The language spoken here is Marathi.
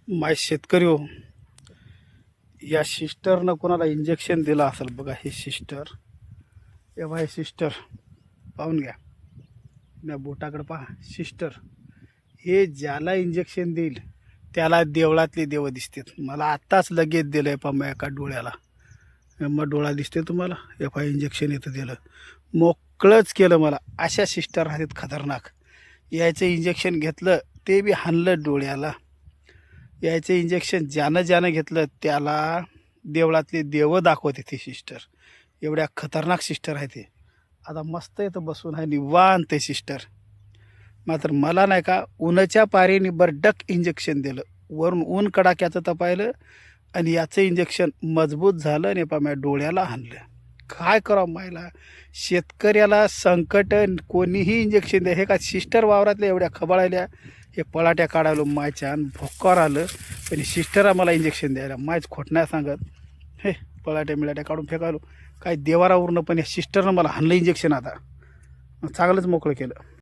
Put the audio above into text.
माय शेतकरी हो, या सिस्टरनं कोणाला इंजेक्शन दिलं असेल बघा. हे सिस्टर, हे सिस्टर पाहून घ्या. मी बोटाकडे पहा. सिस्टर हे ज्याला इंजेक्शन देईल त्याला देवळातले देव दिसतात. मला आत्ताच लगेच दिलं आहे पहा मग एका डोळ्याला. मग डोळा दिसते तुम्हाला. इंजेक्शन इथं दिलं, मोकळंच केलं मला. अशा सिस्टर राहतात खतरनाक. यायचं इंजेक्शन घेतलं ते बी हाणलं डोळ्याला. यायचं इंजेक्शन ज्यानं घेतलं त्याला देवळातले देव दाखवते ती सिस्टर. एवढ्या खतरनाक सिस्टर आहे ते. आता मस्त इथं बसून आहे निवांत ते सिस्टर. मात्र मला नाही का उन्हाच्या पारीने बरडक इंजेक्शन दिलं. वरून ऊन कडाक्याचं तपायलं आणि याचं इंजेक्शन मजबूत झालं आणि माझ्या डोळ्याला हाणलं. काय करावं मायला. शेतकऱ्याला संकट कोणीही इंजेक्शन द्या. हे का सिस्टर वावरातल्या एवढ्या खबाळल्या, हे पळाट्या काढायलो मायच्या आणि भोक्कावर आलं. पण सिस्टर आम्हाला इंजेक्शन द्यायला मायच खोट नाही सांगत. हे पळाट्या मिळाट्या काढून फेकायलो काय देवारावरनं. पण या सिस्टरनं मला हाणलं इंजेक्शन. आता चांगलंच मोकळं केलं.